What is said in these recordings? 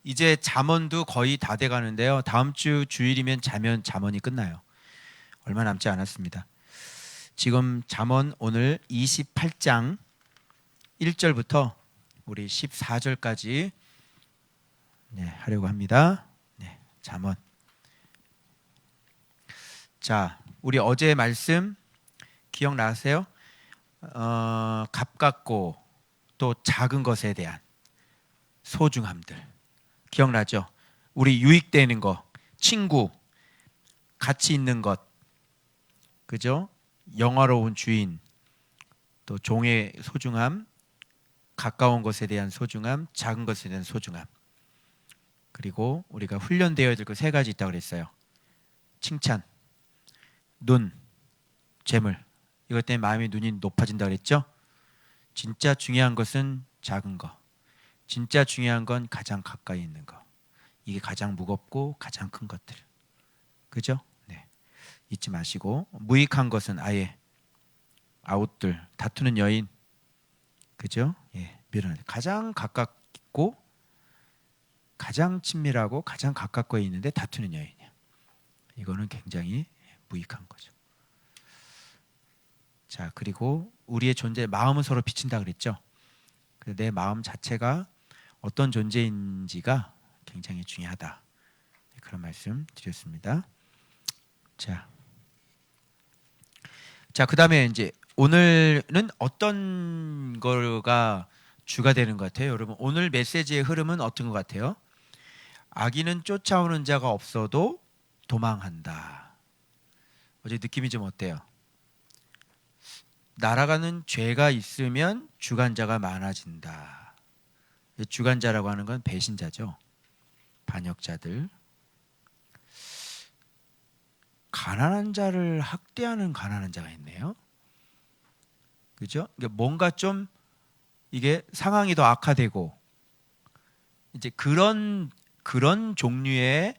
이제 잠언도 거의 다 돼 가는데요. 다음 주 주일이면 잠언이 끝나요. 얼마 남지 않았습니다. 지금 잠언 오늘 28장 1절부터 우리 14절까지 하려고 합니다. 잠언. 자, 우리 어제 말씀 기억나세요? 가깝고 또 작은 것에 대한 소중함들 기억나죠? 우리 유익되는 거, 친구, 가치 있는 것, 그죠? 영화로운 주인, 또 종의 소중함, 가까운 것에 대한 소중함, 작은 것에 대한 소중함. 그리고 우리가 훈련되어야 될 것 세 가지 있다고 그랬어요. 칭찬, 눈, 재물. 이것 때문에 마음의 눈이 높아진다고 그랬죠? 진짜 중요한 것은 작은 거. 진짜 중요한 건 가장 가까이 있는 거. 이게 가장 무겁고 가장 큰 것들. 그죠? 네. 잊지 마시고 무익한 것은 아예 아웃들, 다투는 여인. 그죠? 예, 밀어내. 가장 가깝고 가장 친밀하고 가장 가깝고 있는데 다투는 여인이야. 이거는 굉장히 무익한 거죠. 자, 그리고 우리의 존재, 마음은 서로 비친다 그랬죠? 내 마음 자체가 어떤 존재인지가 굉장히 중요하다. 그런 말씀 드렸습니다. 자, 그다음에 이제 오늘은 어떤 거가 주가 되는 것 같아요, 여러분? 오늘 메시지의 흐름은 어떤 것 같아요? 악인은 쫓아오는 자가 없어도 도망한다. 어제 느낌이 좀 어때요? 날아가는 죄가 있으면 주관자가 많아진다. 주관자라고 하는 건 배신자죠. 반역자들. 가난한 자를 학대하는 가난한 자가 있네요. 그죠? 뭔가 좀 이게 상황이 더 악화되고 이제 그런 종류의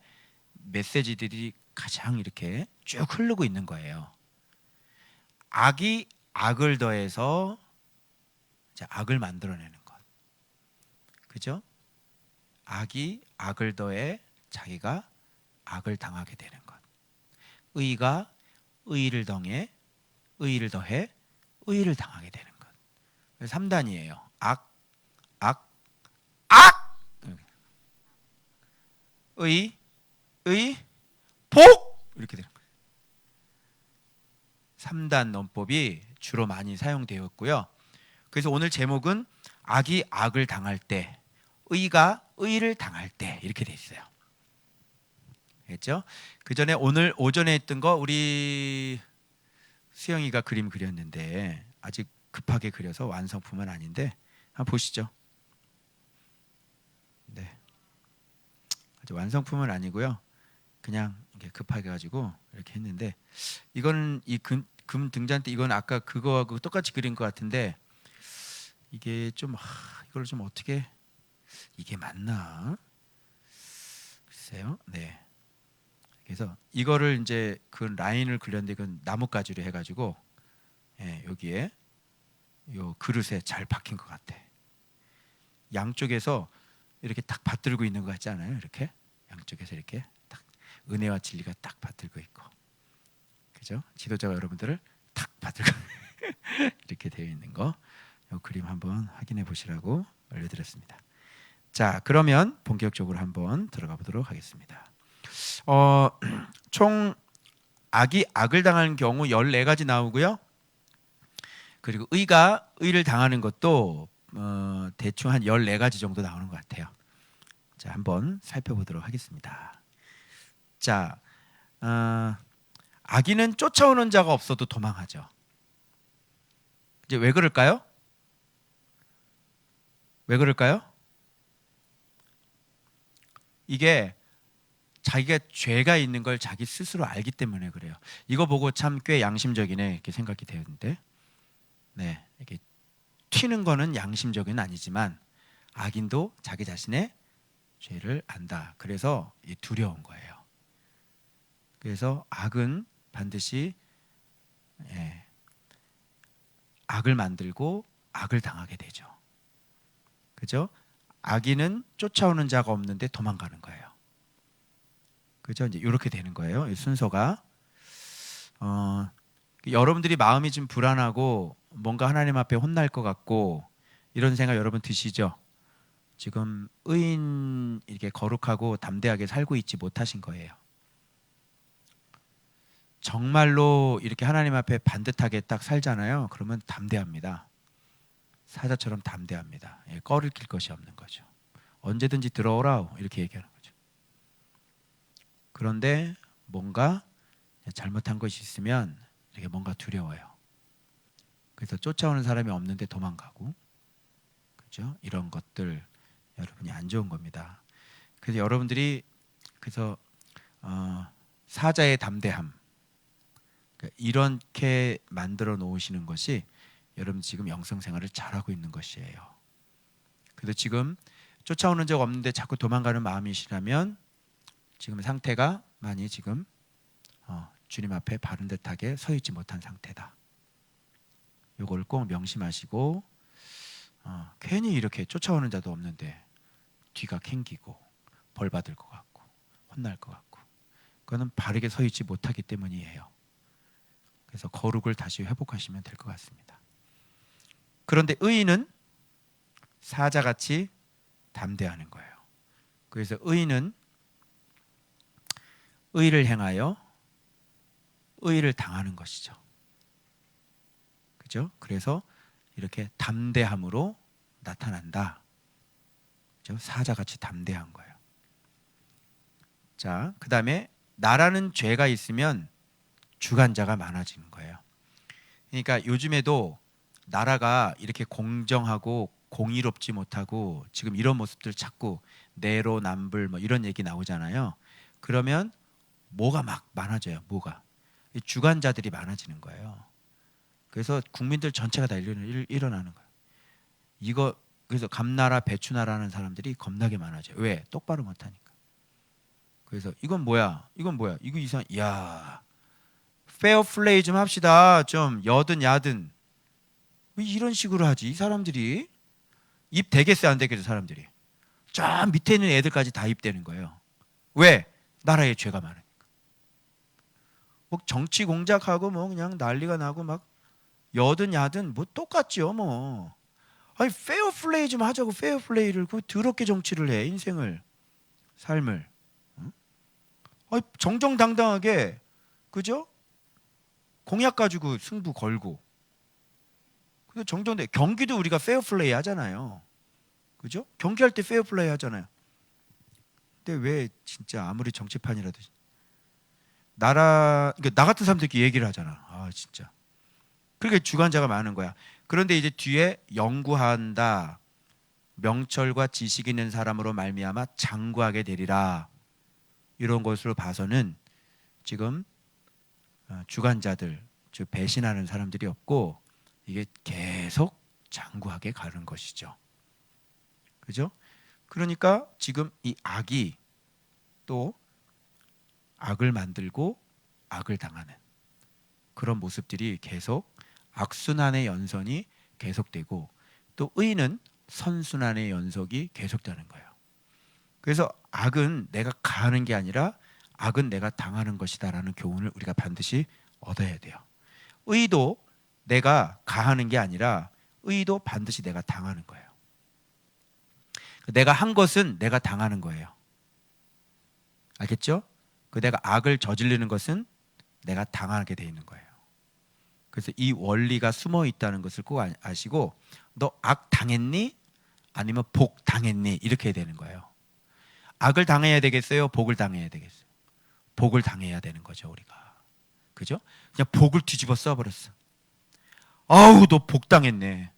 메시지들이 가장 이렇게 쭉 흐르고 있는 거예요. 악이 악을 더해서 이제 악을 만들어내는 것. 그죠? 악이 악을 더해 자기가 악을 당하게 되는 것. 의가 의를 더해 의를 당하게 되는 것. 3단이에요. 악, 악, 악! 의, 복! 이렇게 되는 거예요. 3단 논법이 주로 많이 사용되었고요. 그래서 오늘 제목은 악이 악을 당할 때, 의가 의를 당할 때 이렇게 돼 있어요. 알겠죠? 그 전에 오늘 오전에 했던 거 우리 수영이가 그림 그렸는데 아직 급하게 그려서 완성품은 아닌데 한번 보시죠. 네, 아직 완성품은 아니고요. 그냥 이렇게 급하게 가지고 이렇게 했는데 이거는 이 금 등잔 때 이건 아까 그거하고 똑같이 그린 것 같은데 이게 좀 이걸 좀 어떻게 이게 맞나? 글쎄요. 네. 그래서 이거를 이제 그 라인을 그렸는데 이건 나뭇가지로 해가지고 여기에 요 그릇에 잘 박힌 것 같아. 양쪽에서 이렇게 딱 받들고 있는 것 같지 않아요? 이렇게 양쪽에서 이렇게 딱 은혜와 진리가 딱 받들고 있고, 그죠? 지도자가 여러분들을 딱 받들고 이렇게 되어 있는 거, 요 그림 한번 확인해 보시라고 알려드렸습니다. 자, 그러면 본격적으로 한번 들어가 보도록 하겠습니다. 총 악이 악을 당하는 경우 14가지 나오고요. 그리고 의가 의를 당하는 것도 대충 한 14가지 정도 나오는 것 같아요. 자, 한번 살펴보도록 하겠습니다. 자, 악인은 쫓아오는 자가 없어도 도망하죠. 이제 왜 그럴까요? 왜 그럴까요? 이게 자기가 죄가 있는 걸 자기 스스로 알기 때문에 그래요. 이거 보고 참 꽤 양심적이네 이렇게 생각이 되는데, 네, 이렇게 튀는 거는 양심적은 아니지만 악인도 자기 자신의 죄를 안다. 그래서 두려운 거예요. 그래서 악은 반드시 악을 만들고 악을 당하게 되죠. 그죠? 악인은 쫓아오는 자가 없는데 도망가는 거예요. 그죠? 이제 이렇게 되는 거예요. 이 순서가. 여러분들이 마음이 좀 불안하고 뭔가 하나님 앞에 혼날 것 같고 이런 생각 여러분 드시죠? 지금 의인 이렇게 거룩하고 담대하게 살고 있지 못하신 거예요. 정말로 이렇게 하나님 앞에 반듯하게 딱 살잖아요. 그러면 담대합니다. 사자처럼 담대합니다. 예, 꺼를 낄 것이 없는 거죠. 언제든지 들어오라 이렇게 얘기하는 거죠. 그런데 뭔가 잘못한 것이 있으면 이렇게 뭔가 두려워요. 그래서 쫓아오는 사람이 없는데 도망가고, 그죠? 이런 것들 여러분이 안 좋은 겁니다. 그래서 여러분들이 그래서 사자의 담대함 이렇게 만들어 놓으시는 것이 여러분 지금 영성 생활을 잘하고 있는 것이에요. 그래서 지금 쫓아오는 적 없는데 자꾸 도망가는 마음이시라면 지금 상태가 많이 지금 주님 앞에 바른 듯하게 서 있지 못한 상태다. 요걸 꼭 명심하시고 괜히 이렇게 쫓아오는 자도 없는데 뒤가 캥기고 벌 받을 것 같고 혼날 것 같고 그거는 바르게 서 있지 못하기 때문이에요. 그래서 거룩을 다시 회복하시면 될 것 같습니다. 그런데 의인은 사자같이 담대하는 거예요. 그래서 의인은 의를 행하여 의를 당하는 것이죠. 그죠? 그래서 이렇게 담대함으로 나타난다. 그죠? 사자같이 담대한 거예요. 자, 그 다음에 나라는 죄가 있으면 주관자가 많아지는 거예요. 그러니까 요즘에도 나라가 이렇게 공정하고 공의롭지 못하고 지금 이런 모습들 자꾸 내로남불 뭐 이런 얘기 나오잖아요. 그러면 뭐가 막 많아져요. 뭐가 주관자들이 많아지는 거예요. 그래서 국민들 전체가 다 일어나는 거예요. 이거 그래서 감나라 배추나라는 사람들이 겁나게 많아져요. 왜? 똑바로 못하니까. 그래서 이건 뭐야? 이건 뭐야? 이거 이상. 야, 페어 플레이 좀 합시다. 좀 여든 야든. 왜 이런 식으로 하지? 이 사람들이 입 되겠어요, 안 되겠어요, 사람들이. 저 밑에 있는 애들까지 다 입대는 거예요. 왜? 나라에 죄가 많으니까. 뭐 정치 공작하고 뭐 그냥 난리가 나고 막 여든 야든 뭐 똑같지요, 뭐. 아니 페어 플레이 좀 하자고 페어 플레이를 그 더럽게 정치를 해 인생을 삶을. 응? 아니 정정당당하게 그죠? 공약 가지고 승부 걸고. 근데 정정돼 경기도 우리가 페어 플레이 하잖아요. 그죠? 경기할 때 페어 플레이 하잖아요. 근데 왜 진짜 아무리 정치판이라도 그러니까 나 같은 사람들끼리 얘기를 하잖아. 아 진짜. 그렇게 주관자가 많은 거야. 그런데 이제 뒤에 연구한다. 명철과 지식 있는 사람으로 말미암아 장구하게 되리라. 이런 것으로 봐서는 지금 주관자들, 즉 배신하는 사람들이 없고 이게 계속 장구하게 가는 것이죠. 그죠? 그러니까 지금 이 악이 또 악을 만들고 악을 당하는 그런 모습들이 계속 악순환의 연선이 계속되고 또 의는 선순환의 연속이 계속되는 거예요. 그래서 악은 내가 가하는 게 아니라 악은 내가 당하는 것이다라는 교훈을 우리가 반드시 얻어야 돼요. 의도 내가 가하는 게 아니라 의도 반드시 내가 당하는 거예요. 내가 한 것은 내가 당하는 거예요. 알겠죠? 그 내가 악을 저지르는 것은 내가 당하게 돼 있는 거예요. 그래서 이 원리가 숨어 있다는 것을 꼭 아시고 너 악 당했니? 아니면 복 당했니? 이렇게 해야 되는 거예요. 악을 당해야 되겠어요? 복을 당해야 되겠어요? 복을 당해야 되는 거죠, 우리가. 그죠? 그냥 복을 뒤집어 써버렸어. 아우, 너 복 당했네.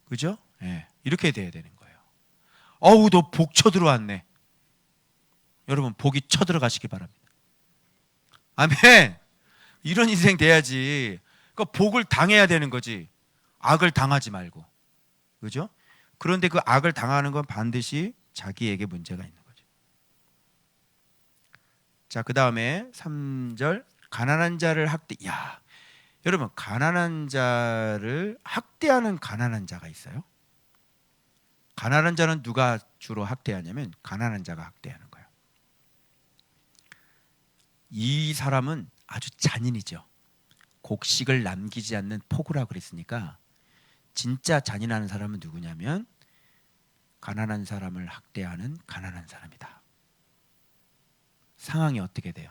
그죠? 예, 이렇게 돼야 되는 거예요. 아우, 너 복 쳐들어왔네. 여러분, 복이 쳐들어가시기 바랍니다. 아멘. 이런 인생 돼야지. 그러니까 복을 당해야 되는 거지. 악을 당하지 말고. 그죠? 그런데 그 악을 당하는 건 반드시 자기에게 문제가 있는 거죠. 자, 그 다음에 3절 가난한 자를 야, 여러분 가난한 자를 학대하는 가난한 자가 있어요? 가난한 자는 누가 주로 학대하냐면 가난한 자가 학대하는 거예요. 이 사람은 아주 잔인이죠. 곡식을 남기지 않는 폭우라 그랬으니까 진짜 잔인한 사람은 누구냐면 가난한 사람을 학대하는 가난한 사람이다. 상황이 어떻게 돼요?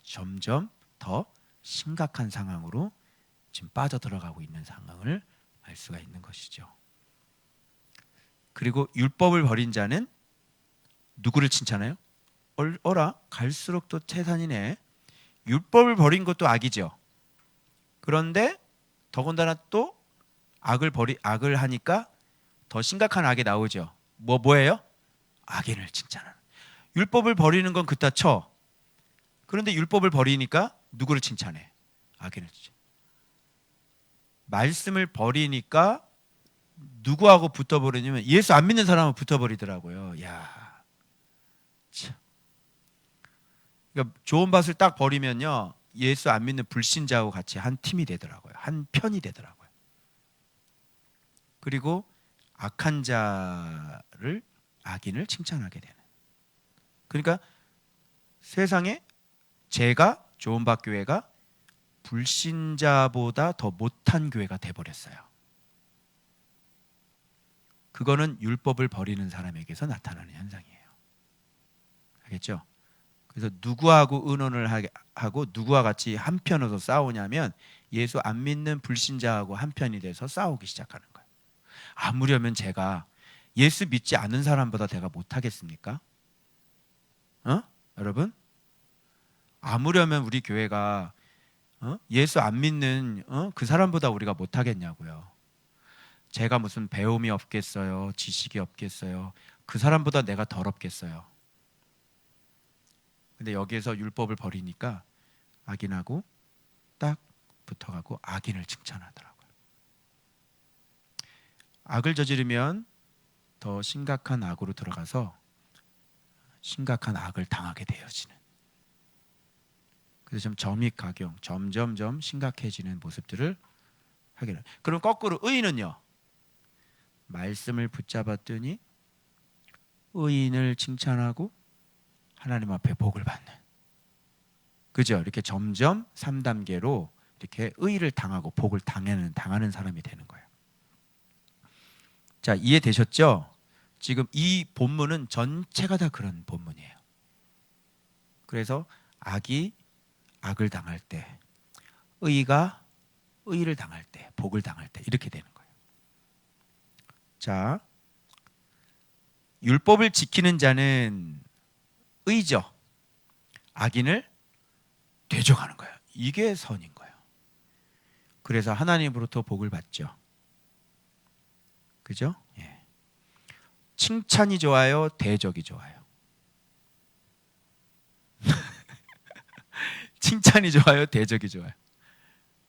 점점 더 심각한 상황으로 지금 빠져들어가고 있는 상황을 알 수가 있는 것이죠. 그리고 율법을 버린 자는 누구를 칭찬해요? 어라 갈수록 또 태산이네. 율법을 버린 것도 악이죠. 그런데 더군다나 또 악을 하니까 더 심각한 악이 나오죠. 뭐예요? 악인을 칭찬하는. 율법을 버리는 건 그따 쳐. 그런데 율법을 버리니까 누구를 칭찬해? 악인을 칭찬해. 말씀을 버리니까 누구하고 붙어버리냐면 예수 안 믿는 사람하고 붙어버리더라고요. 야, 참. 그러니까 좋은 밭을 딱 버리면요, 예수 안 믿는 불신자하고 같이 한 팀이 되더라고요. 한 편이 되더라고요. 그리고 악한 자를 악인을 칭찬하게 되는. 그러니까 세상에 제가 좋은 밭 교회가 불신자보다 더 못한 교회가 돼버렸어요. 그거는 율법을 버리는 사람에게서 나타나는 현상이에요. 알겠죠? 그래서 누구하고 의논을 하고 누구와 같이 한편으로 싸우냐면 예수 안 믿는 불신자하고 한편이 돼서 싸우기 시작하는 거예요. 아무려면 제가 예수 믿지 않는 사람보다 내가 못하겠습니까? 여러분? 아무려면 우리 교회가 예수 안 믿는 그 사람보다 우리가 못하겠냐고요. 제가 무슨 배움이 없겠어요? 지식이 없겠어요? 그 사람보다 내가 더럽겠어요? 근데 여기에서 율법을 버리니까 악인하고 딱 붙어가고 악인을 칭찬하더라고요. 악을 저지르면 더 심각한 악으로 들어가서 심각한 악을 당하게 되어지는. 그래서 좀 점입가경, 점점점 심각해지는 모습들을 하게 돼요. 그럼 거꾸로 의인은요? 말씀을 붙잡았더니 의인을 칭찬하고 하나님 앞에 복을 받는. 그죠? 이렇게 점점 3단계로 이렇게 의를 당하고 복을 당하는 사람이 되는 거예요. 자, 이해되셨죠? 지금 이 본문은 전체가 다 그런 본문이에요. 그래서 악이 악을 당할 때, 의가 의를 당할 때, 복을 당할 때 이렇게 되는 거예요. 자, 율법을 지키는 자는 의죠. 악인을 대적하는 거예요. 이게 선인 거예요. 그래서 하나님으로부터 복을 받죠. 그죠? 예. 칭찬이 좋아요? 대적이 좋아요? 칭찬이 좋아요? 대적이 좋아요?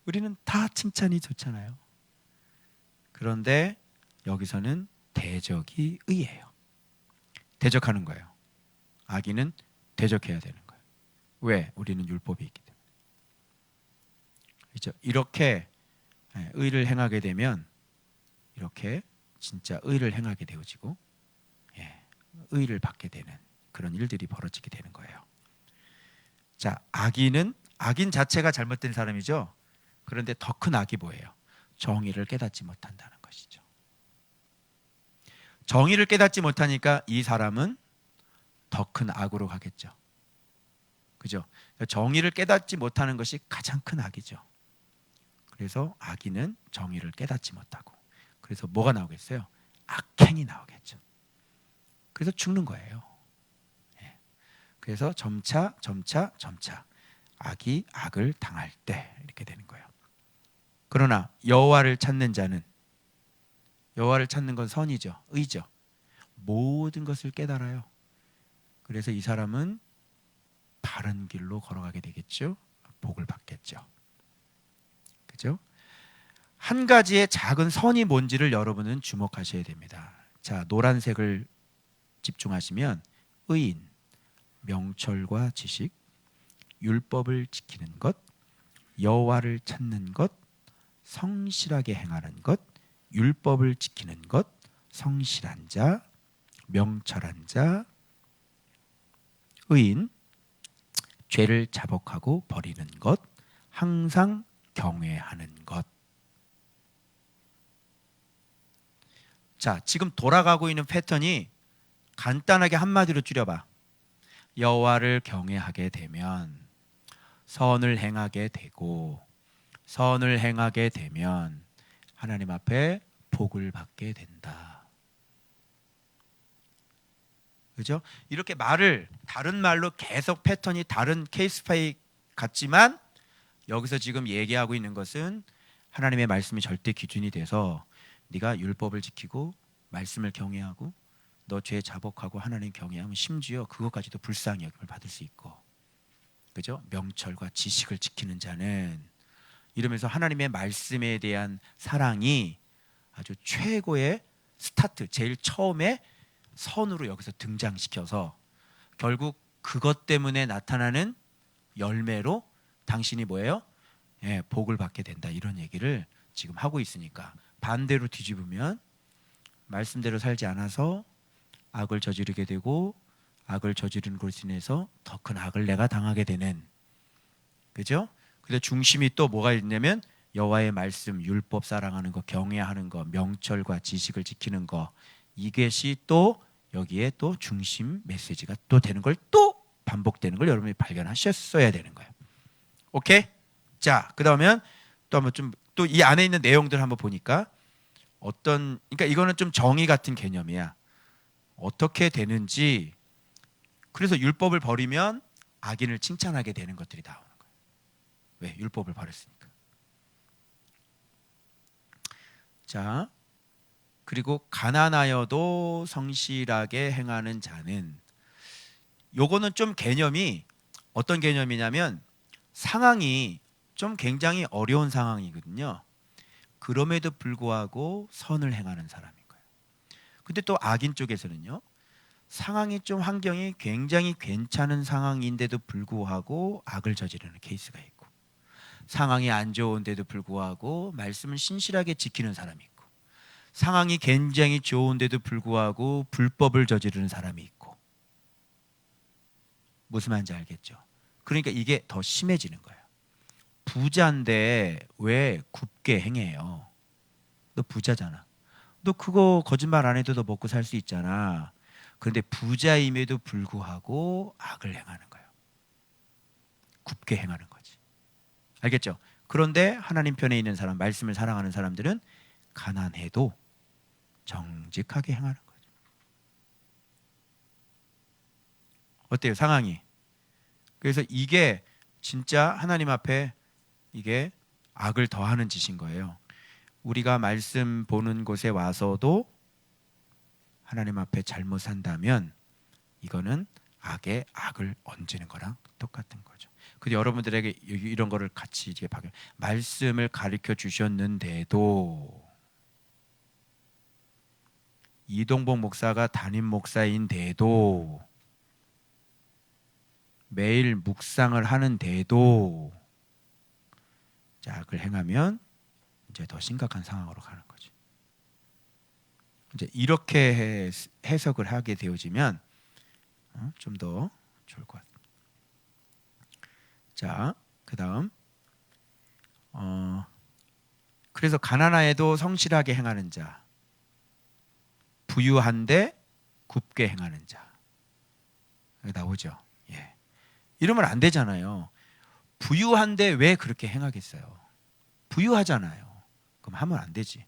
우리는 다 칭찬이 좋잖아요. 그런데 여기서는 대적이 의예요. 대적하는 거예요. 악인은 대적해야 되는 거예요. 왜? 우리는 율법이 있기 때문에. 그렇죠? 이렇게 의를 행하게 되면 이렇게 진짜 의를 행하게 되어지고 의를 받게 되는 그런 일들이 벌어지게 되는 거예요. 자, 악인 자체가 잘못된 사람이죠. 그런데 더 큰 악이 뭐예요? 정의를 깨닫지 못한다는 것이죠. 정의를 깨닫지 못하니까 이 사람은 더 큰 악으로 가겠죠. 그죠? 정의를 깨닫지 못하는 것이 가장 큰 악이죠. 그래서 악인은 정의를 깨닫지 못하고, 그래서 뭐가 나오겠어요? 악행이 나오겠죠. 그래서 죽는 거예요. 그래서 점차 악이 악을 당할 때 이렇게 되는 거예요. 그러나 여호와를 찾는 자는, 여호와를 찾는 건 선이죠, 의죠. 모든 것을 깨달아요. 그래서 이 사람은 바른 길로 걸어가게 되겠죠. 복을 받겠죠. 그죠? 한 가지의 작은 선이 뭔지를 여러분은 주목하셔야 됩니다. 자, 노란색을 집중하시면 의인, 명철과 지식, 율법을 지키는 것, 여호와를 찾는 것, 성실하게 행하는 것, 율법을 지키는 것, 성실한 자, 명철한 자, 의인, 죄를 자복하고 버리는 것, 항상 경외하는 것. 자, 지금 돌아가고 있는 패턴이 간단하게 한마디로 줄여봐. 여호와를 경외하게 되면 선을 행하게 되고, 선을 행하게 되면 하나님 앞에 복을 받게 된다. 그죠? 이렇게 말을 다른 말로 계속 패턴이 다른 케이스 파이 같지만 여기서 지금 얘기하고 있는 것은 하나님의 말씀이 절대 기준이 돼서 네가 율법을 지키고 말씀을 경외하고 너 죄 자복하고 하나님 경외하면 심지어 그것까지도 불쌍히 여김을 받을 수 있고, 그죠? 명철과 지식을 지키는 자는, 이러면서 하나님의 말씀에 대한 사랑이 아주 최고의 스타트, 제일 처음에 선으로 여기서 등장시켜서 결국 그것 때문에 나타나는 열매로 당신이 뭐예요? 예, 복을 받게 된다, 이런 얘기를 지금 하고 있으니까, 반대로 뒤집으면 말씀대로 살지 않아서 악을 저지르게 되고 악을 저지르는 것으로 인해서 더 큰 악을 내가 당하게 되는, 그죠? 그래서 중심이 또 뭐가 있냐면 여호와의 말씀, 율법 사랑하는 거, 경외하는 거, 명철과 지식을 지키는 거, 이것이 또 여기에 또 중심 메시지가 또 되는 걸, 또 반복되는 걸 여러분이 발견하셨어야 되는 거예요. 오케이? 자, 그다음에 또 한번 좀 또 이 안에 있는 내용들 한번 보니까 어떤, 그러니까 이거는 좀 정의 같은 개념이야. 어떻게 되는지. 그래서 율법을 버리면 악인을 칭찬하게 되는 것들이 나오는 거예요. 왜? 율법을 버렸으니까. 자, 그리고 가난하여도 성실하게 행하는 자는, 요거는 좀 개념이 어떤 개념이냐면 상황이 좀 굉장히 어려운 상황이거든요. 그럼에도 불구하고 선을 행하는 사람인 거예요. 근데 또 악인 쪽에서는요, 상황이 좀 환경이 굉장히 괜찮은 상황인데도 불구하고 악을 저지르는 케이스가 있고, 상황이 안 좋은데도 불구하고 말씀을 신실하게 지키는 사람이 있고, 상황이 굉장히 좋은데도 불구하고 불법을 저지르는 사람이 있고. 무슨 말인지 알겠죠? 그러니까 이게 더 심해지는 거예요. 부자인데 왜 굽게 행해요? 너 부자잖아. 너 그거 거짓말 안 해도 너 먹고 살 수 있잖아. 그런데 부자임에도 불구하고 악을 행하는 거예요. 굽게 행하는 거지. 알겠죠? 그런데 하나님 편에 있는 사람, 말씀을 사랑하는 사람들은 가난해도 정직하게 행하는 거죠. 어때요, 상황이? 그래서 이게 진짜 하나님 앞에 이게 악을 더하는 짓인 거예요. 우리가 말씀 보는 곳에 와서도 하나님 앞에 잘못 산다면 이거는 악에 악을 얹는 거랑 똑같은 거죠. 근데 여러분들에게 이런 거를 같이 이제 말씀을 가르쳐 주셨는데도, 이동복 목사가 담임 목사인데도, 매일 묵상을 하는데도 악을 행하면 이제 더 심각한 상황으로 가는 거죠. 이제 이렇게 해석을 하게 되어지면 좀 더 좋을 것 같아요. 자, 그다음 그래서 가난하여도 성실하게 행하는 자, 부유한데 굽게 행하는 자, 여기 나오죠. 예, 이러면 안 되잖아요. 부유한데 왜 그렇게 행하겠어요? 부유하잖아요. 그럼 하면 안 되지.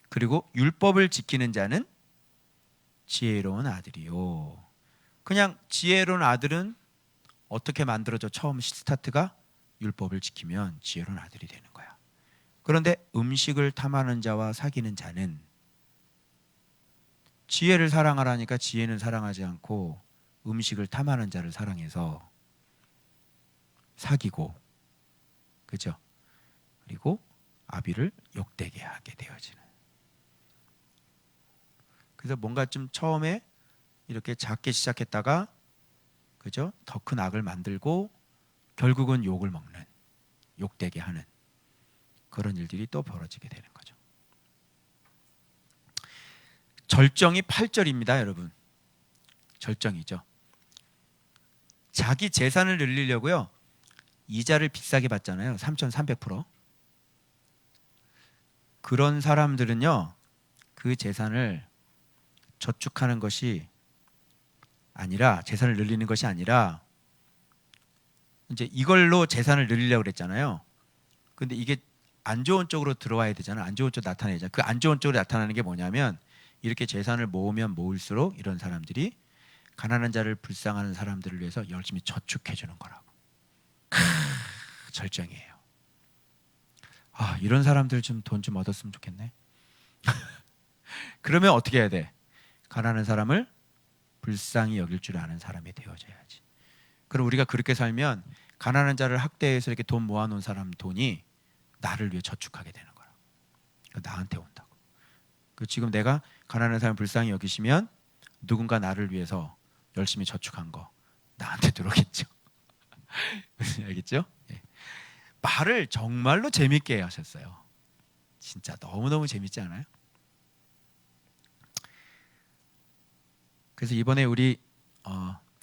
그리고 율법을 지키는 자는 지혜로운 아들이요. 그냥 지혜로운 아들은 어떻게 만들어져? 처음 스타트가 율법을 지키면 지혜로운 아들이 되는 거야. 그런데 음식을 탐하는 자와 사귀는 자는, 지혜를 사랑하라니까 지혜는 사랑하지 않고 음식을 탐하는 자를 사랑해서 사귀고, 그죠? 그리고 아비를 욕되게 하게 되어지는. 그래서 뭔가 좀 처음에 이렇게 작게 시작했다가, 그죠? 더 큰 악을 만들고 결국은 욕을 먹는, 욕되게 하는 그런 일들이 또 벌어지게 되는 거죠. 절정이 8절입니다, 여러분. 절정이죠. 자기 재산을 늘리려고요. 이자를 비싸게 받잖아요. 3,300%. 그런 사람들은요. 그 재산을 저축하는 것이 아니라, 재산을 늘리는 것이 아니라 이제 이걸로 재산을 늘리려고 그랬잖아요. 근데 이게 안 좋은 쪽으로 들어와야 되잖아요. 안 좋은 쪽 나타내자. 그 안 좋은 쪽으로 나타나는 게 뭐냐면, 이렇게 재산을 모으면 모을수록 이런 사람들이 가난한 자를 불쌍하는 사람들을 위해서 열심히 저축해 주는 거라고. 절정이에요. 아, 이런 사람들 좀 돈 좀 얻었으면 좋겠네. 그러면 어떻게 해야 돼? 가난한 사람을 불쌍히 여길 줄 아는 사람이 되어져야지. 그럼 우리가 그렇게 살면 가난한 자를 학대해서 이렇게 돈 모아놓은 사람 돈이 나를 위해 저축하게 되는 거야. 나한테 온다고. 지금 내가 가난한 사람 불쌍히 여기시면 누군가 나를 위해서 열심히 저축한 거 나한테 들어오겠죠. 알겠죠? 예. 말을 정말로 재밌게 하셨어요. 진짜 너무너무 재밌지 않아요? 그래서 이번에 우리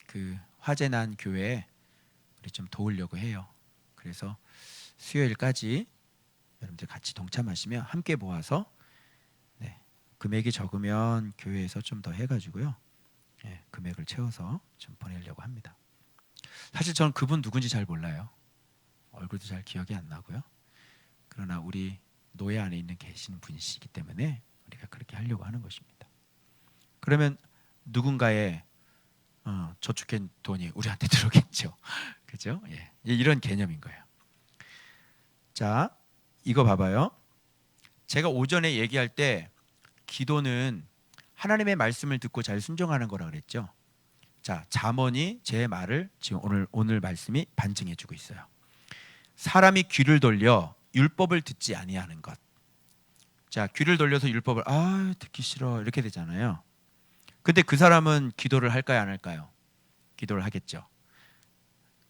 그 화재 난 교회에 우리 좀 도우려고 해요. 그래서 수요일까지 여러분들 같이 동참하시면 함께 모아서, 네, 금액이 적으면 교회에서 좀 더 해가지고요, 네, 금액을 채워서 좀 보내려고 합니다. 사실 저는 그분 누군지 잘 몰라요. 얼굴도 잘 기억이 안 나고요. 그러나 우리 노예 안에 있는 계시는 분이시기 때문에 우리가 그렇게 하려고 하는 것입니다. 그러면 누군가의 저축한 돈이 우리한테 들어오겠죠. 그죠? 예. 이런 개념인 거예요. 자, 이거 봐봐요. 제가 오전에 얘기할 때 기도는 하나님의 말씀을 듣고 잘 순종하는 거라 그랬죠. 자, 잠언이 제 말을 지금 오늘 말씀이 반증해 주고 있어요. 사람이 귀를 돌려 율법을 듣지 아니하는 것. 자, 귀를 돌려서 율법을 듣기 싫어 이렇게 되잖아요. 근데 그 사람은 기도를 할까요, 안 할까요? 기도를 하겠죠.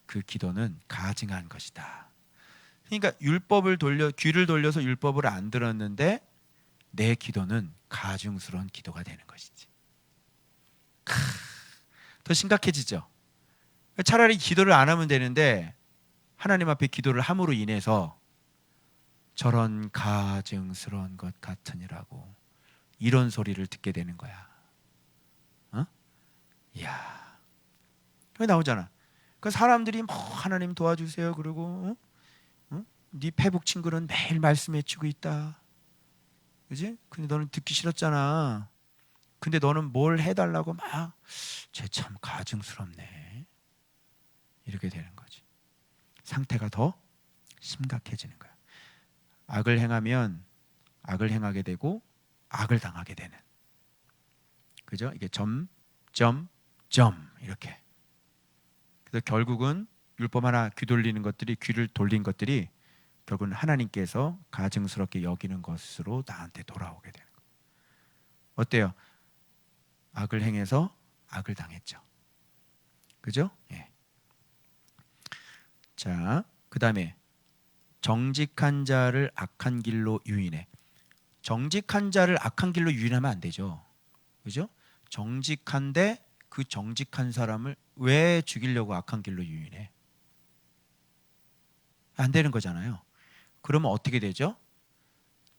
그 기도는 가증한 것이다. 그러니까 귀를 돌려서 율법을 안 들었는데 내 기도는 가증스러운 기도가 되는 것이지. 더 심각해지죠. 차라리 기도를 안 하면 되는데 하나님 앞에 기도를 함으로 인해서 저런 가증스러운 것 같으니라고 이런 소리를 듣게 되는 거야. 이야, 왜 나오잖아. 그 사람들이 뭐 하나님 도와주세요 그러고 네 페북 친구는 매일 말씀해주고 있다, 그지? 근데 너는 듣기 싫었잖아. 근데 너는 뭘 해달라고 막, 쟤 참 가증스럽네, 이렇게 되는 거지. 상태가 더 심각해지는 거야. 악을 행하면 악을 행하게 되고 악을 당하게 되는, 그죠? 이게 점 이렇게. 그래서 결국은 율법 하나 귀를 돌린 것들이 결국은 하나님께서 가증스럽게 여기는 것으로 나한테 돌아오게 되는 거예요. 어때요? 악을 행해서 악을 당했죠. 그죠? 예. 자, 그 다음에 정직한 자를 악한 길로 유인해. 정직한 자를 악한 길로 유인하면 안 되죠. 그죠? 정직한데 그 정직한 사람을 왜 죽이려고 악한 길로 유인해? 안 되는 거잖아요. 그러면 어떻게 되죠?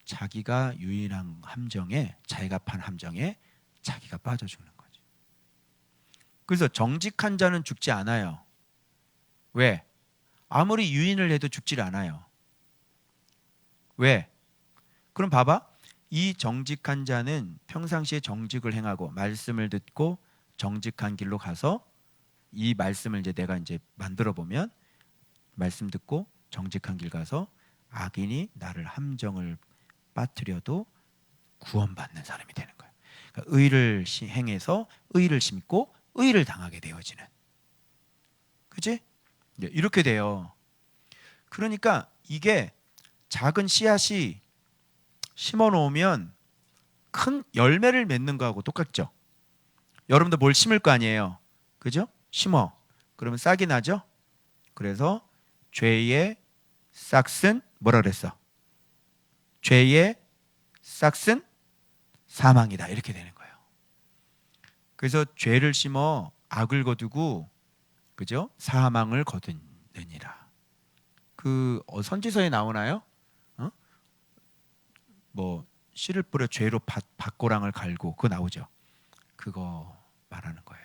자기가 유인한 함정에, 자기가 판 함정에 자기가 빠져 죽는 거죠. 그래서 정직한 자는 죽지 않아요. 왜? 아무리 유인을 해도 죽질 않아요. 왜? 그럼 봐봐. 이 정직한 자는 평상시에 정직을 행하고 말씀을 듣고 정직한 길로 가서, 이 말씀을 이제 내가 이제 만들어 보면 말씀 듣고 정직한 길 가서 악인이 나를 함정을 빠뜨려도 구원받는 사람이 되는 거예요. 그러니까 의를 행해서 의를 심고 의를 당하게 되어지는, 그치? 이렇게 돼요. 그러니까 이게 작은 씨앗이 심어 놓으면 큰 열매를 맺는 거하고 똑같죠. 여러분도 뭘 심을 거 아니에요, 그죠? 심어. 그러면 싹이 나죠. 그래서 죄의 싹은 뭐라 그랬어? 죄의 싹은 사망이다, 이렇게 되는 거예요. 그래서 죄를 심어 악을 거두고, 그죠? 사망을 거두느니라. 그 선지서에 나오나요? 어? 뭐 씨를 뿌려 죄로 밭고랑을 갈고, 그거 나오죠. 그거 말하는 거예요.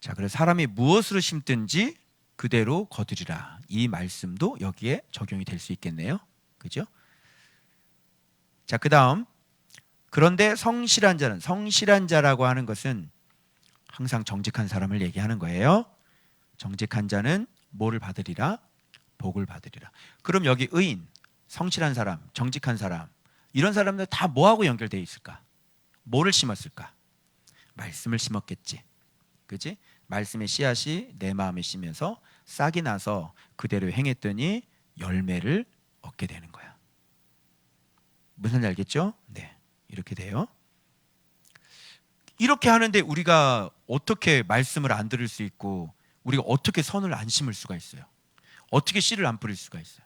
자, 그래서 사람이 무엇으로 심든지 그대로 거두리라. 이 말씀도 여기에 적용이 될 수 있겠네요. 그죠? 자, 그다음, 그런데 성실한 자는, 성실한 자라고 하는 것은 항상 정직한 사람을 얘기하는 거예요. 정직한 자는 뭐를 받으리라? 복을 받으리라. 그럼 여기 의인, 성실한 사람, 정직한 사람, 이런 사람들 다 뭐하고 연결되어 있을까? 뭐를 심었을까? 말씀을 심었겠지. 그지? 말씀의 씨앗이 내 마음에 심어서 싹이 나서 그대로 행했더니 열매를 얻게 되는 거야. 무슨 말인지 알겠죠? 네, 이렇게 돼요. 이렇게 하는데 우리가 어떻게 말씀을 안 들을 수 있고, 우리가 어떻게 선을 안 심을 수가 있어요? 어떻게 씨를 안 뿌릴 수가 있어요?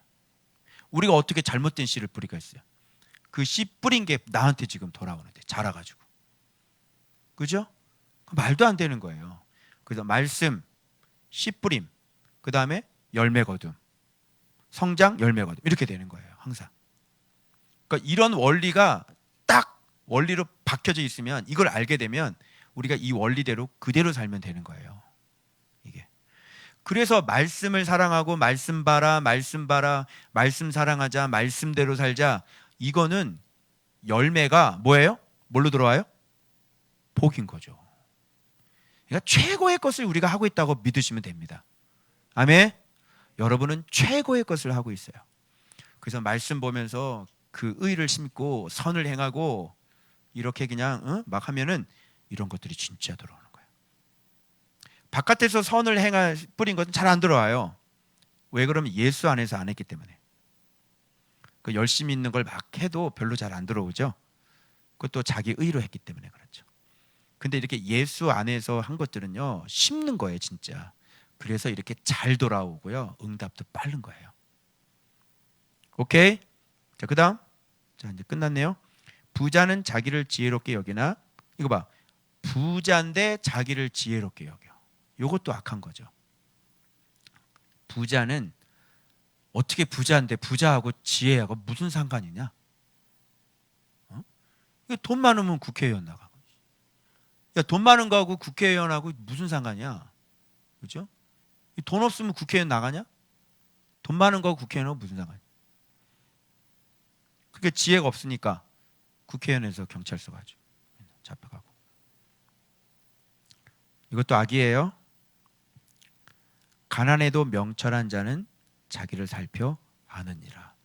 우리가 어떻게 잘못된 씨를 뿌리가 있어요? 그 씨 뿌린 게 나한테 지금 돌아오는데, 자라가지고. 그죠? 말도 안 되는 거예요. 그래서 말씀, 씨 뿌림, 그 다음에 열매 거둠, 성장, 열매 거둠, 이렇게 되는 거예요, 항상. 그러니까 이런 원리가 딱 원리로 박혀져 있으면, 이걸 알게 되면 우리가 이 원리대로 그대로 살면 되는 거예요, 이게. 그래서 말씀을 사랑하고, 말씀 봐라, 말씀 봐라, 말씀 사랑하자, 말씀대로 살자, 이거는 열매가 뭐예요? 뭘로 들어와요? 복인 거죠. 그러니까 최고의 것을 우리가 하고 있다고 믿으시면 됩니다. 아멘. 여러분은 최고의 것을 하고 있어요. 그래서 말씀 보면서 그 의를 심고 선을 행하고 이렇게 그냥 막 하면은 이런 것들이 진짜 들어오는 거예요. 바깥에서 선을 뿌린 것은 잘 안 들어와요. 왜 그러면 예수 안에서 안 했기 때문에. 그 열심히 있는 걸 막 해도 별로 잘 안 들어오죠. 그것도 자기 의로 했기 때문에 그렇죠. 근데 이렇게 예수 안에서 한 것들은요, 심는 거예요, 진짜. 그래서 이렇게 잘 돌아오고요, 응답도 빠른 거예요. 오케이? 자, 그 다음. 자, 이제 끝났네요. 부자는 자기를 지혜롭게 여기나, 이거 봐. 부자인데 자기를 지혜롭게 여겨. 이것도 악한 거죠. 부자는 어떻게 부자인데 부자하고 지혜하고 무슨 상관이냐? 돈 많으면 국회의원 나가. 야, 돈 많은 거하고 국회의원하고 무슨 상관이야? 그죠? 돈 없으면 국회의원 나가냐? 돈 많은 거하고 국회의원하고 무슨 상관이야? 그게 지혜가 없으니까 국회의원에서 경찰서 가죠. 잡혀가고. 이것도 악이에요. 가난해도 명철한 자는 자기를 살펴 아느니라.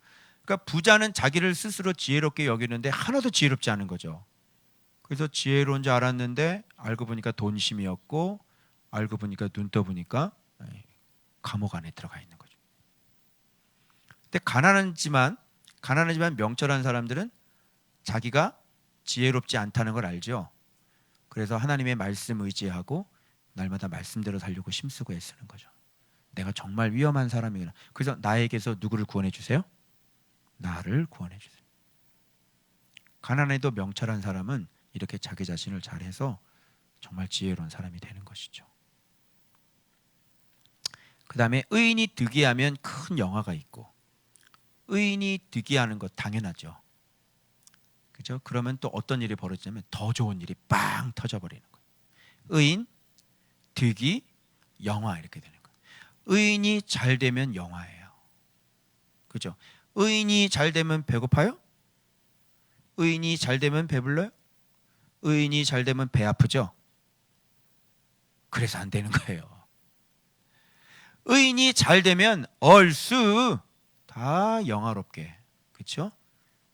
그러니까 부자는 자기를 스스로 지혜롭게 여기는데 하나도 지혜롭지 않은 거죠. 그래서 지혜로운 줄 알았는데 알고 보니까 돈심이었고, 알고 보니까 눈 떠보니까 감옥 안에 들어가 있는 거죠. 근데 가난하지만 명철한 사람들은 자기가 지혜롭지 않다는 걸 알죠. 그래서 하나님의 말씀 의지하고 날마다 말씀대로 살려고 힘쓰고 애쓰는 거죠. 내가 정말 위험한 사람이구나. 그래서 나에게서 누구를 구원해 주세요? 나를 구원해 주세요. 가난해도 명철한 사람은 이렇게 자기 자신을 잘해서 정말 지혜로운 사람이 되는 것이죠. 그 다음에 의인이 득이하면 큰 영화가 있고, 의인이 득이하는 것 당연하죠. 그죠? 그러면 또 어떤 일이 벌어지냐면 더 좋은 일이 빵 터져버리는 거예요. 의인, 득이, 영화 이렇게 되는 거예요. 의인이 잘 되면 영화예요. 그죠? 의인이 잘 되면 배고파요? 의인이 잘 되면 배불러요? 의인이 잘 되면 배 아프죠? 그래서 안 되는 거예요. 의인이 잘 되면 얼쑤 다 영화롭게, 그렇죠?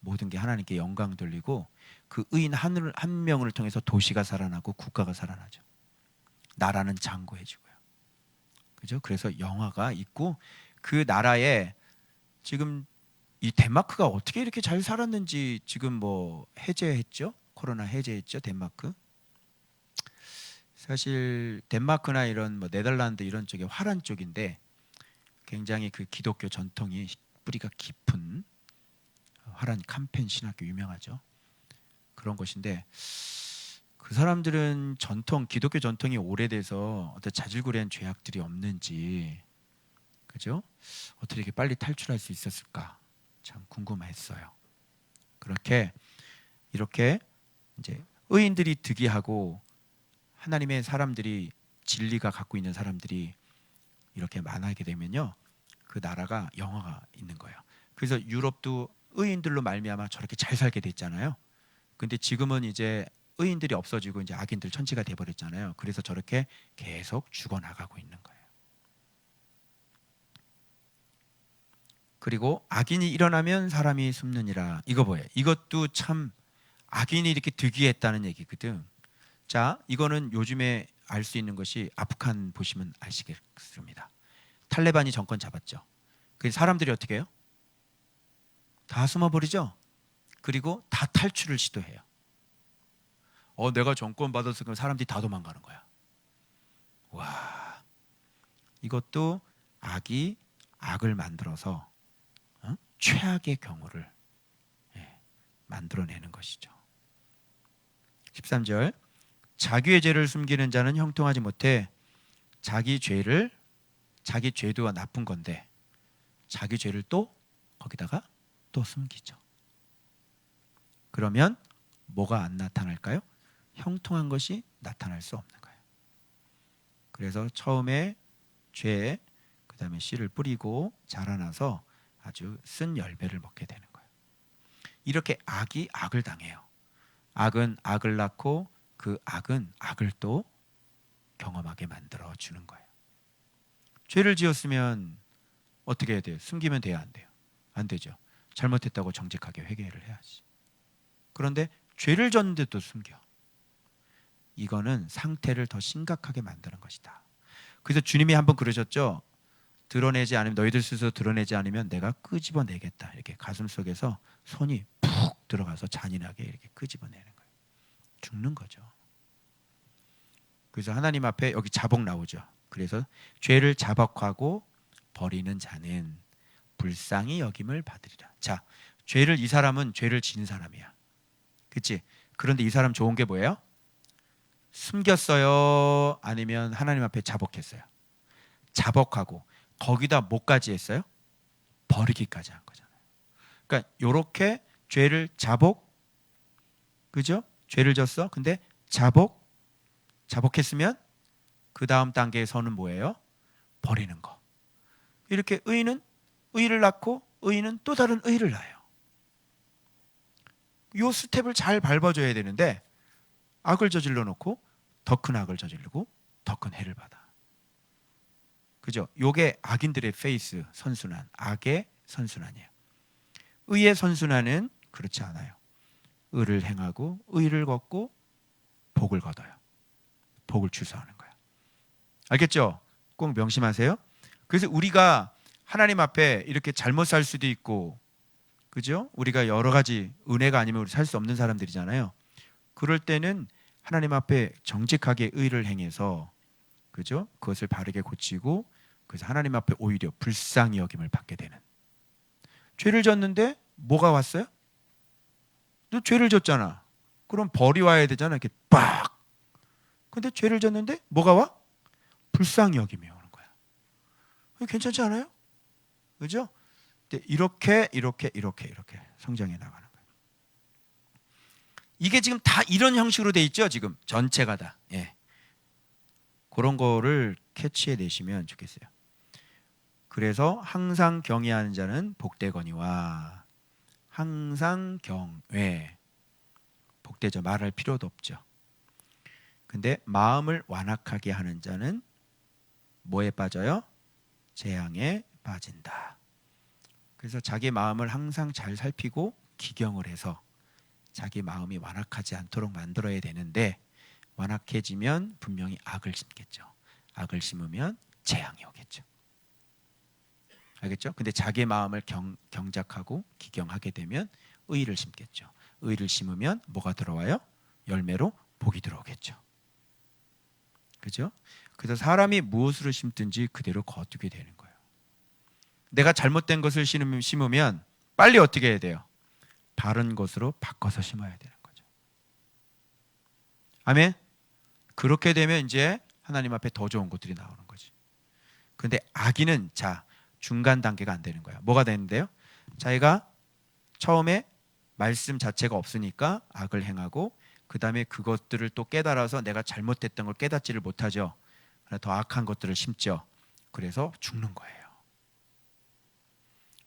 모든 게 하나님께 영광 돌리고 그 의인 한 명을 통해서 도시가 살아나고 국가가 살아나죠. 나라는 장구해지고요. 그죠? 그래서 영화가 있고, 그 나라에 지금 이 덴마크가 어떻게 이렇게 잘 살았는지 지금 뭐 해제했죠? 코로나 해제했죠, 덴마크. 사실 덴마크나 이런 뭐 네덜란드 이런 쪽이 화란 쪽인데 굉장히 그 기독교 전통이 뿌리가 깊은 화란 캄펜 신학교 유명하죠. 그런 곳인데 그 사람들은 기독교 전통이 오래돼서 어떤 자질구레한 죄악들이 없는지, 그죠? 어떻게 이렇게 빨리 탈출할 수 있었을까? 참 궁금했어요. 이렇게 이제 의인들이 득이하고 하나님의 사람들이, 진리가 갖고 있는 사람들이 이렇게 많아게 되면요, 그 나라가 영화가 있는 거예요. 그래서 유럽도 의인들로 말미암아 저렇게 잘 살게 됐잖아요. 근데 지금은 이제 의인들이 없어지고 이제 악인들 천지가 돼버렸잖아요. 그래서 저렇게 계속 죽어나가고 있는 거예요. 그리고 악인이 일어나면 사람이 숨느니라. 이거 뭐예요? 이것도 참 악인이 이렇게 득이했다는 얘기거든. 자, 이거는 요즘에 알 수 있는 것이 아프간 보시면 아시겠습니다. 탈레반이 정권 잡았죠. 그 사람들이 어떻게 해요? 다 숨어버리죠. 그리고 다 탈출을 시도해요. 내가 정권 받았을 그럼 사람들이 다 도망가는 거야. 와, 이것도 악이 악을 만들어서 최악의 경우를 만들어내는 것이죠. 13절, 자기의 죄를 숨기는 자는 형통하지 못해. 자기 죄도 나쁜 건데 자기 죄를 또 거기다가 또 숨기죠. 그러면 뭐가 안 나타날까요? 형통한 것이 나타날 수 없는 거예요. 그래서 처음에 죄, 그 다음에 씨를 뿌리고 자라나서 아주 쓴 열매를 먹게 되는 거예요. 이렇게 악이 악을 당해요. 악은 악을 낳고 그 악은 악을 또 경험하게 만들어 주는 거예요. 죄를 지었으면 어떻게 해야 돼요? 숨기면 돼야 안 돼요? 안 되죠. 잘못했다고 정직하게 회개를 해야지. 그런데 죄를 졌는데도 숨겨. 이거는 상태를 더 심각하게 만드는 것이다. 그래서 주님이 한번 그러셨죠. 드러내지 않으면, 너희들 스스로 드러내지 않으면 내가 끄집어내겠다. 이렇게 가슴 속에서 손이 푹 들어가서 잔인하게 이렇게 끄집어내는 거예요. 죽는 거죠. 그래서 하나님 앞에 여기 자복 나오죠. 그래서 죄를 자복하고 버리는 자는 불쌍히 여김을 받으리라. 자, 이 사람은 죄를 지은 사람이야. 그치? 그런데 이 사람 좋은 게 뭐예요? 숨겼어요? 아니면 하나님 앞에 자복했어요? 자복하고 거기다 뭐까지 했어요? 버리기까지 한 거잖아요. 그러니까 이렇게 죄를 그죠? 죄를 졌어. 근데 자복했으면 그 다음 단계에서는 뭐예요? 버리는 거. 이렇게 의인은 의를 낳고 의인은 또 다른 의를 낳아요. 이 스텝을 잘 밟아줘야 되는데 악을 저질러 놓고 더 큰 악을 저지르고 더 큰 해를 받아. 그죠? 요게 악인들의 페이스 선순환, 악의 선순환이에요. 의의 선순환은 그렇지 않아요. 의를 행하고 의를 걷고 복을 거둬요. 복을 추수하는 거야. 알겠죠? 꼭 명심하세요. 그래서 우리가 하나님 앞에 이렇게 잘못 살 수도 있고, 그죠? 우리가 여러 가지 은혜가 아니면 우리 살 수 없는 사람들이잖아요. 그럴 때는 하나님 앞에 정직하게 의를 행해서, 그죠? 그것을 바르게 고치고, 그래서 하나님 앞에 오히려 불쌍히 여김을 받게 되는. 죄를 졌는데 뭐가 왔어요? 너 죄를 졌잖아. 그럼 벌이 와야 되잖아. 이렇게 빡. 근데 죄를 졌는데 뭐가 와? 불쌍히 여김이 오는 거야. 괜찮지 않아요? 그죠? 이렇게 성장해 나가는 거예요. 이게 지금 다 이런 형식으로 돼 있죠. 지금 전체가 다. 예. 그런 거를 캐치해 내시면 좋겠어요. 그래서 항상 경외하는 자는 복되거니와. 항상 경외. 복되죠. 말할 필요도 없죠. 근데 마음을 완악하게 하는 자는 뭐에 빠져요? 재앙에 빠진다. 그래서 자기 마음을 항상 잘 살피고 기경을 해서 자기 마음이 완악하지 않도록 만들어야 되는데, 완악해지면 분명히 악을 심겠죠. 악을 심으면 재앙이 오겠죠. 알겠죠? 근데 자기 마음을 경작하고 기경하게 되면 의를 심겠죠. 의를 심으면 뭐가 들어와요? 열매로 복이 들어오겠죠. 그죠? 그래서 사람이 무엇으로 심든지 그대로 거두게 되는 거예요. 내가 잘못된 것을 심으면 빨리 어떻게 해야 돼요? 바른 것으로 바꿔서 심어야 되는 거죠. 아멘. 그렇게 되면 이제 하나님 앞에 더 좋은 것들이 나오는 거지. 그런데 악인은 자 중간 단계가 안 되는 거야. 뭐가 되는데요? 자기가 처음에 말씀 자체가 없으니까 악을 행하고 그 다음에 그것들을 또 깨달아서 내가 잘못됐던 걸 깨닫지를 못하죠. 더 악한 것들을 심죠. 그래서 죽는 거예요.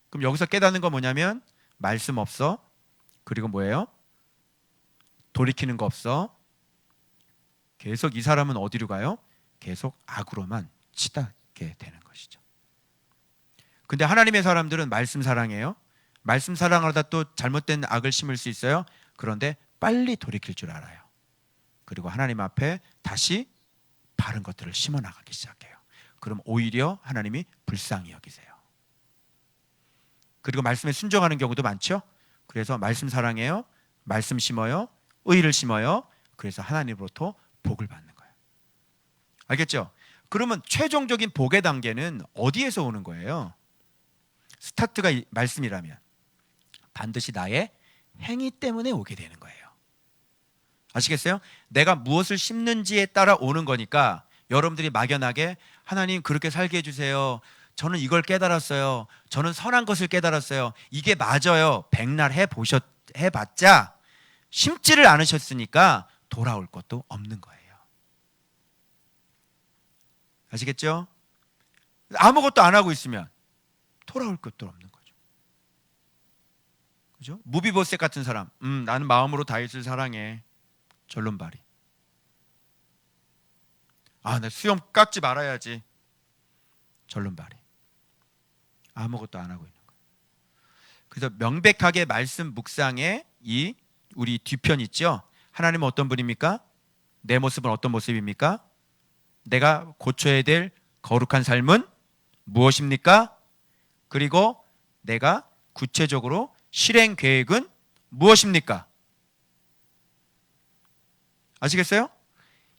그럼 여기서 깨닫는 건 뭐냐면 말씀 없어. 그리고 뭐예요? 돌이키는 거 없어. 계속 이 사람은 어디로 가요? 계속 악으로만 치닫게 되는 것이죠. 근데 하나님의 사람들은 말씀 사랑해요. 말씀 사랑하다 또 잘못된 악을 심을 수 있어요. 그런데 빨리 돌이킬 줄 알아요. 그리고 하나님 앞에 다시 바른 것들을 심어 나가기 시작해요. 그럼 오히려 하나님이 불쌍히 여기세요. 그리고 말씀에 순종하는 경우도 많죠. 그래서 말씀 사랑해요. 말씀 심어요. 의를 심어요. 그래서 하나님으로부터 복을 받는 거예요. 알겠죠? 그러면 최종적인 복의 단계는 어디에서 오는 거예요? 스타트가 말씀이라면 반드시 나의 행위 때문에 오게 되는 거예요. 아시겠어요? 내가 무엇을 심는지에 따라 오는 거니까 여러분들이 막연하게 하나님 그렇게 살게 해주세요. 저는 이걸 깨달았어요. 저는 선한 것을 깨달았어요. 이게 맞아요. 백날 해봤자 심지를 않으셨으니까 돌아올 것도 없는 거예요. 아시겠죠? 아무것도 안 하고 있으면 돌아올 것도 없는 거죠. 그죠? 무비보셋 같은 사람, 나는 마음으로 다윗을 사랑해. 절름발이. 나 수염 깎지 말아야지. 절름발이. 아무것도 안 하고 있는 거예요. 그래서 명백하게 말씀 묵상에 이 우리 뒤편 있죠. 하나님은 어떤 분입니까? 내 모습은 어떤 모습입니까? 내가 고쳐야 될 거룩한 삶은 무엇입니까? 그리고 내가 구체적으로 실행 계획은 무엇입니까? 아시겠어요?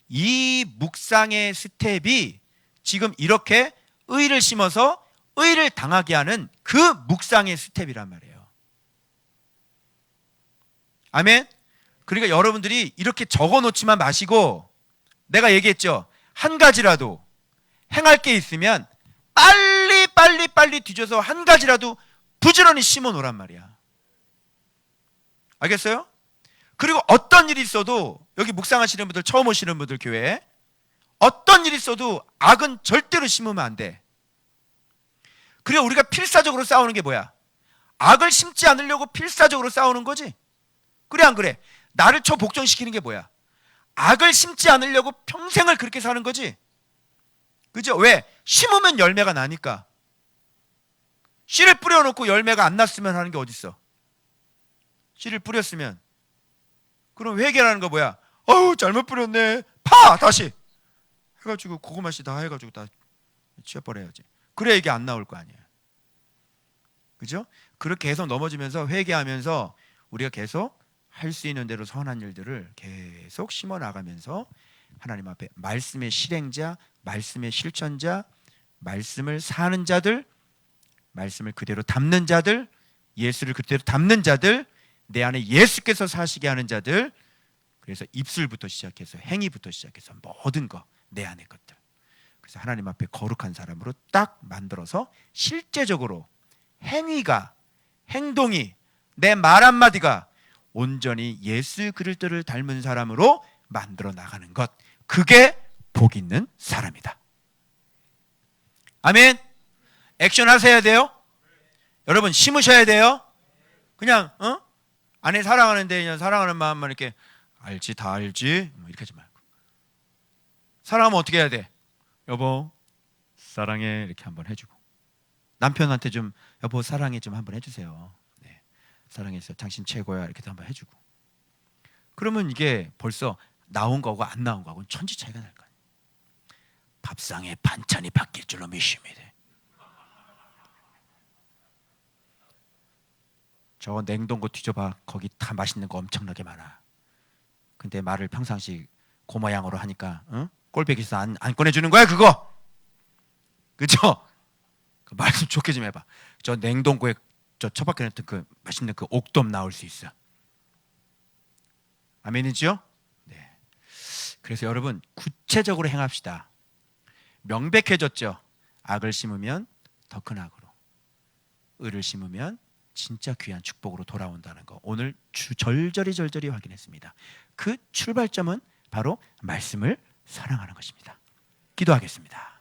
이 묵상의 스텝이 지금 이렇게 의를 심어서 의를 당하게 하는 그 묵상의 스텝이란 말이에요. 아멘? 그러니까 여러분들이 이렇게 적어 놓지만 마시고 내가 얘기했죠. 한 가지라도 행할 게 있으면 빨리 뒤져서 한 가지라도 부지런히 심어 놓으란 말이야. 알겠어요? 그리고 어떤 일이 있어도 여기 묵상하시는 분들, 처음 오시는 분들 교회에 어떤 일이 있어도 악은 절대로 심으면 안 돼. 그리고 우리가 필사적으로 싸우는 게 뭐야? 악을 심지 않으려고 필사적으로 싸우는 거지. 그래 안 그래? 나를 복종시키는 게 뭐야? 악을 심지 않으려고 평생을 그렇게 사는 거지. 그죠? 왜? 심으면 열매가 나니까. 씨를 뿌려놓고 열매가 안 났으면 하는 게 어딨어? 씨를 뿌렸으면. 그럼 회개라는 거 뭐야? 잘못 뿌렸네. 다시 해가지고 고구마 씨 다 해가지고 다 치워버려야지. 그래 이게 안 나올 거 아니에요. 그죠? 그렇게 계속 넘어지면서 회개하면서 우리가 계속 할 수 있는 대로 선한 일들을 계속 심어 나가면서 하나님 앞에 말씀의 실행자, 말씀의 실천자, 말씀을 사는 자들, 말씀을 그대로 담는 자들, 예수를 그대로 담는 자들, 내 안에 예수께서 사시게 하는 자들, 그래서 입술부터 시작해서 행위부터 시작해서 모든 거, 내 안의 것들. 그래서 하나님 앞에 거룩한 사람으로 딱 만들어서 실제적으로 행위가, 행동이, 내 말 한마디가 온전히 예수 그리스도를 닮은 사람으로 만들어 나가는 것, 그게 복 있는 사람이다. 아멘. 액션 하셔야 돼요. 여러분 심으셔야 돼요. 그냥 아내 사랑하는데 그냥 사랑하는 마음만 이렇게 알지 다 알지 이렇게 하지 말고, 사랑하면 어떻게 해야 돼? 여보 사랑해 이렇게 한번 해주고, 남편한테 좀 여보 사랑해 좀 한번 해주세요. 네, 사랑해서 당신 최고야 이렇게도 한번 해주고. 그러면 이게 벌써 나온 거하고 안 나온 거하고는 천지 차이가 날 거 아니에요. 밥상에 반찬이 바뀔 줄로 믿습니다. 저 냉동고 뒤져봐. 거기 다 맛있는 거 엄청나게 많아. 근데 말을 평상시 그 모양으로 하니까 꼴배기에서 안 꺼내주는 거야 그거. 그죠? 그 말 좀 좋게 좀 해봐. 저 냉동고에 저 처박혀 놨던 그 맛있는 그 옥돔 나올 수 있어. 아멘이죠? 네. 그래서 여러분 구체적으로 행합시다. 명백해졌죠. 악을 심으면 더 큰 악으로, 의를 심으면 진짜 귀한 축복으로 돌아온다는 거 오늘 절절히 확인했습니다. 그 출발점은 바로 말씀을 사랑하는 것입니다. 기도하겠습니다.